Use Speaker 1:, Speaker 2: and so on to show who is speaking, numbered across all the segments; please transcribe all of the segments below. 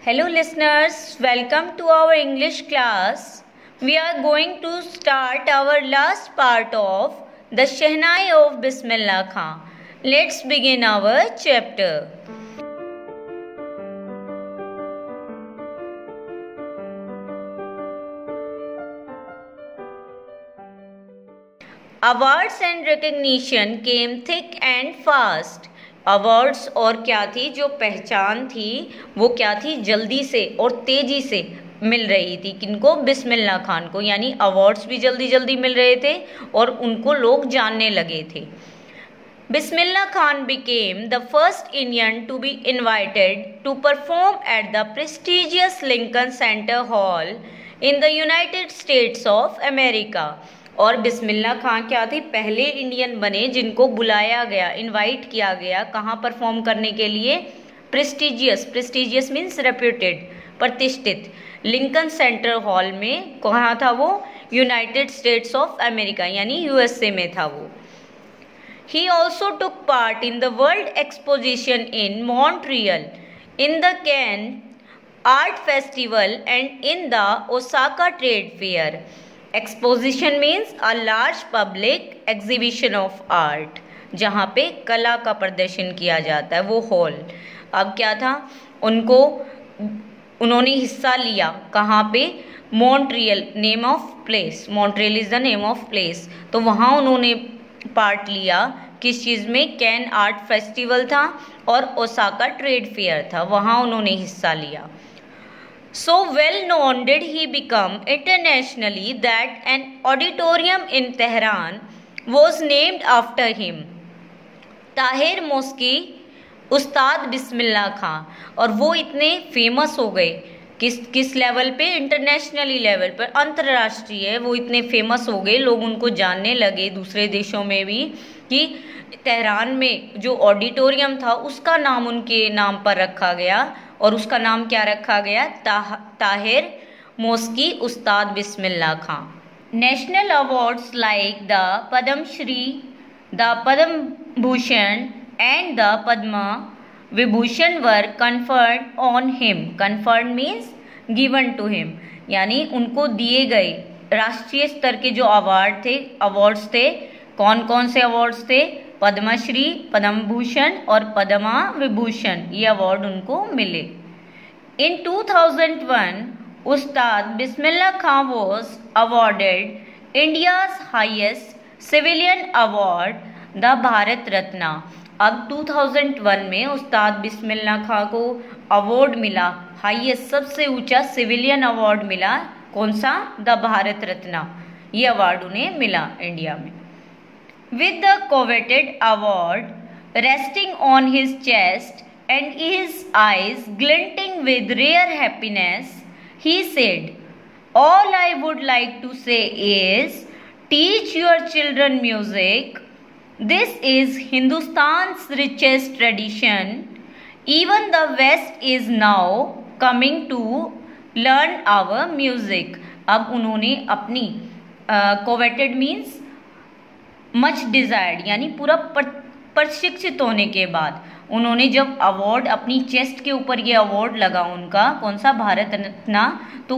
Speaker 1: Hello listeners, welcome to our English class. We are going to start our last part of the Shehnai of Bismillah Khan. Let's begin our chapter. Awards and recognition came thick and fast. Awards और क्या थी, जो पहचान थी वो क्या थी, जल्दी से और तेज़ी से मिल रही थी। किनको? बिस्मिल्लाह खान को। यानी अवार्ड्स भी जल्दी जल्दी मिल रहे थे और उनको लोग जानने लगे थे। Bismillah Khan became the first Indian to be invited to perform at the prestigious Lincoln Center Hall in the United States of America. और बिस्मिल्लाह खां क्या थे? पहले इंडियन बने जिनको बुलाया गया, इनवाइट किया गया कहाँ परफॉर्म करने के लिए? प्रेस्टिजियस मीन्स रेप्यूटेड, प्रतिष्ठित लिंकन सेंटर हॉल में। कहाँ था वो? यूनाइटेड स्टेट्स ऑफ अमेरिका यानी यूएसए में था वो। He also took part in the world exposition in Montreal, in the can art festival and in the Osaka trade fair. Exposition means a large public exhibition of art, जहाँ पे कला का प्रदर्शन किया जाता है, वो हॉल। अब क्या था, उन्होंने हिस्सा लिया कहाँ पे? Montreal, name of place, Montreal is the name of place. तो वहाँ उन्होंने पार्ट लिया। किस चीज़ में? कैन आर्ट फेस्टिवल था और ओसाका ट्रेड फेयर था, वहाँ उन्होंने हिस्सा लिया। So well known did he become internationally that an auditorium in Tehran was named after him. Tahir मोस्की उस्ताद बिस्मिल्लाह खां। और वो इतने फेमस हो गए किस लेवल पे? इंटरनेशनली लेवल पर, अंतर्राष्ट्रीय वो इतने फेमस हो गए, लोग उनको जानने लगे दूसरे देशों में भी कि तेहरान में जो ऑडिटोरियम था उसका नाम उनके नाम पर रखा गया। और उसका नाम क्या रखा गया? ताहिर मोस्की Ustad Bismillah Khan. National awards like the Padma Shri, the Padma Bhushan and the Padma Vibhushan were conferred on him. Conferred means given to him, यानी उनको दिए गए राष्ट्रीय स्तर के जो अवार्ड्स थे। कौन कौन से अवार्ड्स थे? पद्मश्री, पद्म भूषण और पद्मा विभूषण, ये अवार्ड उनको मिले। In 2001 Ustad Bismillah Khan was awarded India's highest civilian award, the Bharat Ratna. अब 2001 में उस्ताद बिस्मिल्लाह खां को अवार्ड मिला, हाईएस्ट सबसे ऊंचा सिविलियन अवार्ड मिला। कौन सा? द भारत रत्न। ये अवार्ड उन्हें मिला इंडिया में। With the coveted award resting on his chest and his eyes glinting with rare happiness, he said, "All I would like to say is, teach your children music. This is Hindustan's richest tradition. Even the West is now coming to learn our music." अब उन्होंने अपनी coveted means much desired, यानी पूरा प्रशिक्षित होने के बाद उन्होंने जब अवार्ड अपनी चेस्ट के ऊपर ये अवार्ड लगा उनका, कौन सा? भारत रत्न, तो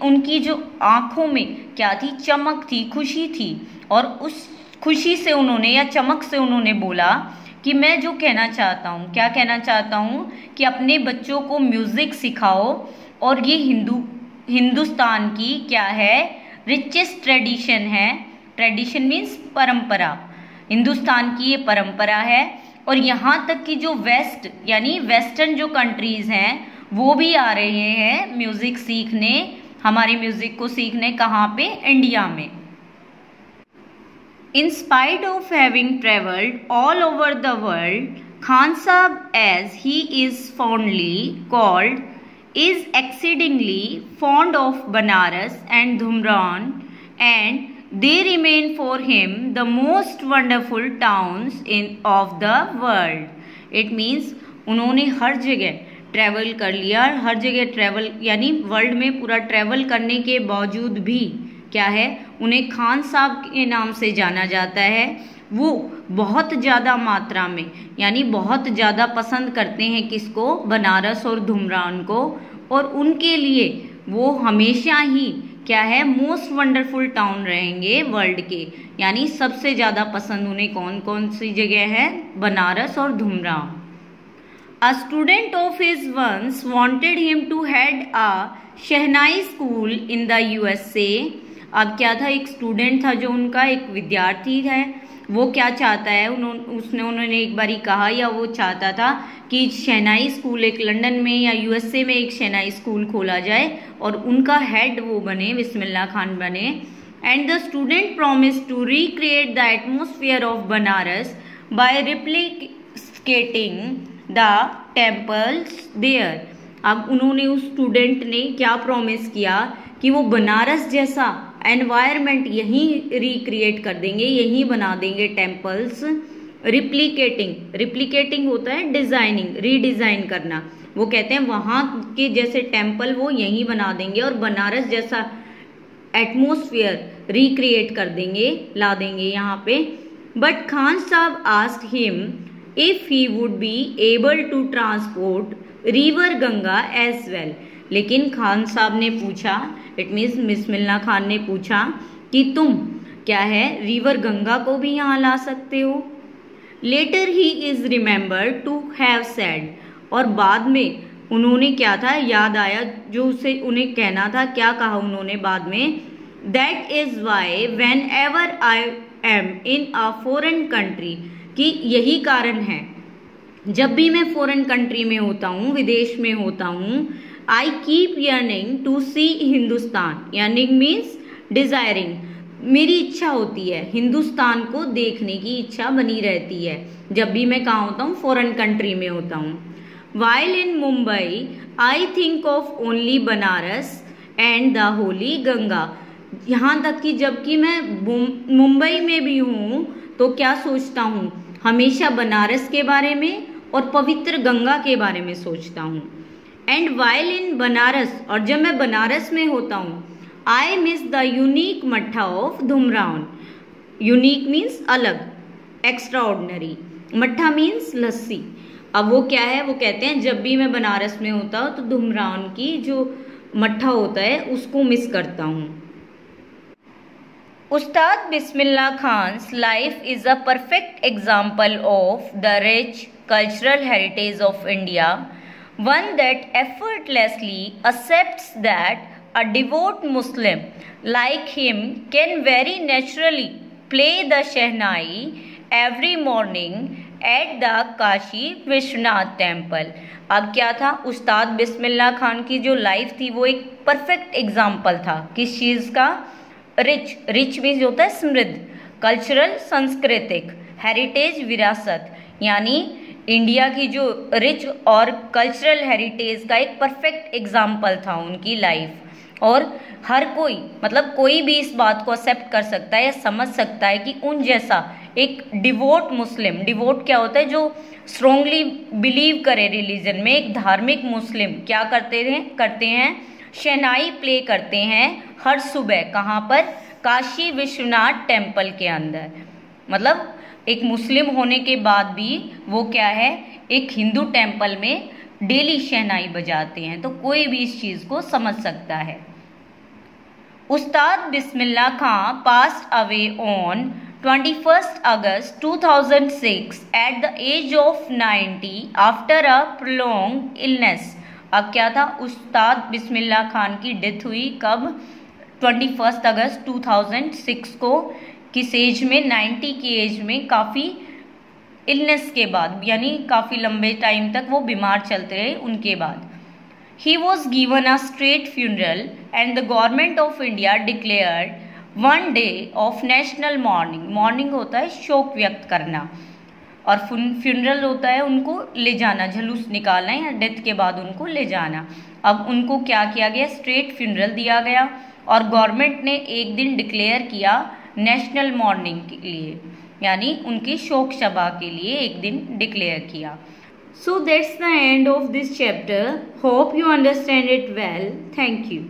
Speaker 1: उनकी जो आंखों में क्या थी? चमक थी, खुशी थी। और उस खुशी से उन्होंने या चमक से उन्होंने बोला कि मैं जो कहना चाहता हूँ, क्या कहना चाहता हूँ कि अपने बच्चों को म्यूजिक सिखाओ। और ये हिंदुस्तान की क्या है? रिचेस्ट ट्रेडिशन है। ट्रेडिशन मीन्स परंपरा, हिंदुस्तान की ये परंपरा है। और यहाँ तक कि जो वेस्ट यानी वेस्टर्न जो कंट्रीज हैं वो भी आ रहे हैं म्यूजिक सीखने, हमारे म्यूजिक को सीखने। कहाँ पे? इंडिया में। In spite of having travelled all over the world, Khan Sahab as he is fondly called is exceedingly fond of Banaras and Dumraon, and they remain for him the most wonderful towns of the world. It means उन्होंने हर जगह travel कर लिया, हर जगह travel यानी world में पूरा travel करने के बावजूद भी क्या है, उन्हें खान साहब के नाम से जाना जाता है। वो बहुत ज़्यादा मात्रा में यानी बहुत ज़्यादा पसंद करते हैं किसको? बनारस और धुमरान को। और उनके लिए वो हमेशा ही क्या है, मोस्ट वंडरफुल टाउन रहेंगे वर्ल्ड के। यानी सबसे ज़्यादा पसंद उन्हें कौन कौन सी जगह है, बनारस और धुमराव। A student of his once wanted him to head a shehnai school in the USA। अब क्या था, एक स्टूडेंट था जो उनका एक विद्यार्थी है, वो क्या चाहता है, उन्होंने एक बारी कहा या वो चाहता था कि शहनाई स्कूल एक लंदन में या USA में एक शहनाई स्कूल खोला जाए और उनका हेड वो बने, बिस्मिल्लाह खान बने। And the student promise to recreate the atmosphere of Banaras bye replicating the temples there. अब उन्होंने, उस स्टूडेंट ने क्या प्रॉमिस किया कि वो बनारस जैसा एनवायरनमेंट यहीं रिक्रिएट कर देंगे, यहीं बना देंगे टेम्पल्स। रिप्लिकेटिंग होता है डिजाइनिंग, रीडिजाइन करना। वो कहते हैं वहाँ के जैसे टेम्पल वो यहीं बना देंगे और बनारस जैसा एटमोसफियर रिक्रिएट कर देंगे, ला देंगे यहाँ पे। बट खान साहब asked him if he would be able to transport river Ganga as well. लेकिन खान साहब ने पूछा, इट मीन्स बिस्मिल्लाह खान ने पूछा कि तुम क्या है, रिवर गंगा को भी यहाँ ला सकते हो। Letter he is remembered to have said, और बाद में उन्होंने क्या था, याद आया जो उसे उन्हें कहना था, क्या कहा उन्होंने बाद में, that is why when ever I am in a foreign country, कि यही कारण है जब भी मैं फॉरेन कंट्री में होता हूँ, विदेश में होता हूँ, I keep yearning to C Hindustan. Yearning means desiring, मेरी इच्छा होती है, हिंदुस्तान को देखने की इच्छा बनी रहती है जब भी मैं कहाँ होता हूँ, फॉरेन कंट्री में होता हूँ। While in Mumbai I think of only Banaras and the Holi Ganga. यहाँ तक कि जबकि मैं मुंबई में भी हूँ तो क्या सोचता हूँ, हमेशा बनारस के बारे में और पवित्र गंगा के बारे में सोचता हूँ। एंड वाइल इन बनारस, और जब मैं बनारस में होता हूँ, आई मिस द यूनिक मट्ठा ऑफ धुमरावन। यूनिक मीन्स अलग, एक्स्ट्रा ऑर्डिनरी, मट्ठा मीन्स लस्सी। अब वो क्या है, वो कहते हैं जब भी मैं बनारस में होता हूँ तो धुमरावन की जो मट्ठा होता है उसको मिस करता हूँ। Ustad Bismillah Khan's life is a perfect example of the rich cultural heritage of India, one that effortlessly accepts that a devout Muslim like him can very naturally play the Shehnai every morning at the Kashi Vishwanath Temple। अब क्या था, उस्ताद बिस्मिल्लाह खान की जो life थी वो एक perfect example था किस चीज़ का, रिच मीन्स होता है समृद्ध, कल्चरल सांस्कृतिक, हेरिटेज विरासत, यानी इंडिया की जो रिच और कल्चरल हेरिटेज का एक परफेक्ट एग्जाम्पल था उनकी लाइफ। और हर कोई, मतलब कोई भी इस बात को एक्सेप्ट कर सकता है या समझ सकता है कि उन जैसा एक डिवोट मुस्लिम, डिवोट क्या होता है, जो स्ट्रोंगली बिलीव करे रिलीजन में, एक धार्मिक मुस्लिम क्या करते हैं शहनाई प्ले करते हैं हर सुबह। कहाँ पर, काशी विश्वनाथ टेम्पल के अंदर। मतलब एक मुस्लिम होने के बाद भी वो क्या है, एक हिंदू टेम्पल में डेली शहनाई बजाते हैं। तो कोई भी इस चीज़ को समझ सकता है। उस्ताद बिस्मिल्लाह खां passed away on 21 August 2006 at the age of 90 after a prolonged illness। अब क्या था, उस्ताद बिस्मिल्लाह खान की डेथ हुई कब, 21 अगस्त 2006 को, किस एज में, 90 की एज में, काफ़ी इलनेस के बाद, यानी काफ़ी लंबे टाइम तक वो बीमार चलते रहे उनके बाद। He was given a state funeral and the government of India declared 1 day of national morning. Morning होता है शोक व्यक्त करना, और फ्यूनरल होता है उनको ले जाना, झलूस निकालना या डेथ के बाद उनको ले जाना। अब उनको क्या किया गया, स्टेट फ्यूनरल दिया गया और गवर्नमेंट ने एक दिन डिक्लेयर किया नेशनल मॉर्निंग के लिए, यानी उनकी शोक सभा के लिए एक दिन डिक्लेयर किया। So that's the end of this chapter. Hope you understand it well. Thank you.